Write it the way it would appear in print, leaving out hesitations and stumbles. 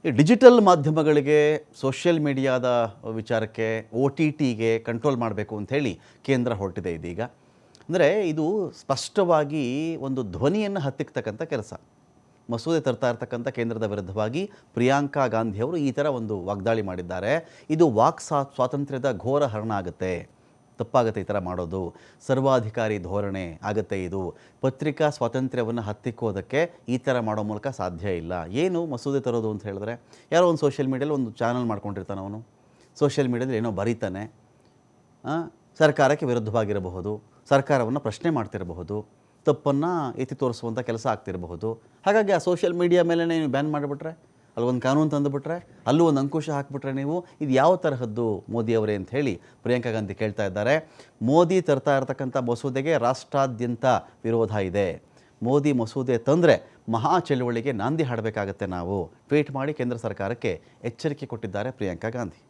ಈ ಡಿಜಿಟಲ್ ಮಾಧ್ಯಮಗಳಿಗೆ, ಸೋಷಿಯಲ್ ಮೀಡಿಯಾದ ವಿಚಾರಕ್ಕೆ, OTTಗೆ ಕಂಟ್ರೋಲ್ ಮಾಡಬೇಕು ಅಂಥೇಳಿ ಕೇಂದ್ರ ಹೊರಟಿದೆ ಇದೀಗ. ಅಂದರೆ ಇದು ಸ್ಪಷ್ಟವಾಗಿ ಒಂದು ಧ್ವನಿಯನ್ನು ಹತ್ತಿಕ್ಕತಕ್ಕಂಥ ಕೆಲಸ. ಮಸೂದೆ ತರ್ತಾ ಇರ್ತಕ್ಕಂಥ ಕೇಂದ್ರದ ವಿರುದ್ಧವಾಗಿ ಪ್ರಿಯಾಂಕಾ ಗಾಂಧಿಯವರು ಈ ಥರ ಒಂದು ವಾಗ್ದಾಳಿ ಮಾಡಿದ್ದಾರೆ. ಇದು ಸ್ವಾತಂತ್ರ್ಯದ ಘೋರ ಹರಣ ಆಗುತ್ತೆ, ತಪ್ಪಾಗುತ್ತೆ ಈ ಥರ ಮಾಡೋದು, ಸರ್ವಾಧಿಕಾರಿ ಧೋರಣೆ ಆಗುತ್ತೆ ಇದು, ಪತ್ರಿಕಾ ಸ್ವಾತಂತ್ರ್ಯವನ್ನು ಹತ್ತಿಕ್ಕೋದಕ್ಕೆ ಈ ಥರ ಮಾಡೋ ಮೂಲಕ ಸಾಧ್ಯ ಇಲ್ಲ. ಏನು ಮಸೂದೆ ತರೋದು ಅಂತ ಹೇಳಿದ್ರೆ, ಯಾರೋ ಒಂದು ಸೋಷಿಯಲ್ ಮೀಡಿಯಲ್ಲಿ ಒಂದು ಚಾನಲ್ ಮಾಡ್ಕೊಂಡಿರ್ತಾನೆ, ಅವನು ಸೋಷಿಯಲ್ ಮೀಡಿಯಾದಲ್ಲಿ ಏನೋ ಬರೀತಾನೆ, ಸರ್ಕಾರಕ್ಕೆ ವಿರುದ್ಧವಾಗಿರಬಹುದು, ಸರ್ಕಾರವನ್ನು ಪ್ರಶ್ನೆ ಮಾಡ್ತಿರಬಹುದು, ತಪ್ಪನ್ನು ಎತ್ತಿ ತೋರಿಸುವಂಥ ಕೆಲಸ ಆಗ್ತಿರಬಹುದು. ಹಾಗಾಗಿ ಆ ಸೋಷಿಯಲ್ ಮೀಡಿಯಾ ಮೇಲೆ ನೀವು ಬ್ಯಾನ್ ಮಾಡಿಬಿಟ್ರೆ, ಅಲ್ಲೊಂದು ಕಾನೂನು ತಂದುಬಿಟ್ರೆ, ಅಲ್ಲೂ ಒಂದು ಅಂಕುಶ ಹಾಕಿಬಿಟ್ರೆ ನೀವು, ಇದು ಯಾವ ತರಹದ್ದು ಮೋದಿಯವರೇ ಅಂತ ಹೇಳಿ ಪ್ರಿಯಾಂಕಾ ಗಾಂಧಿ ಕೇಳ್ತಾ ಇದ್ದಾರೆ. ಮೋದಿ ತರ್ತಾ ಇರತಕ್ಕಂಥ ಮಸೂದೆಗೆ ರಾಷ್ಟ್ರಾದ್ಯಂತ ವಿರೋಧ ಇದೆ. ಮೋದಿ ಮಸೂದೆ ತಂದರೆ ಮಹಾ ಚಳುವಳಿಗೆ ನಾಂದಿ ಹಾಡಬೇಕಾಗತ್ತೆ ನಾವು, ಟ್ವೀಟ್ ಮಾಡಿ ಕೇಂದ್ರ ಸರ್ಕಾರಕ್ಕೆ ಎಚ್ಚರಿಕೆ ಕೊಟ್ಟಿದ್ದಾರೆ ಪ್ರಿಯಾಂಕಾ ಗಾಂಧಿ.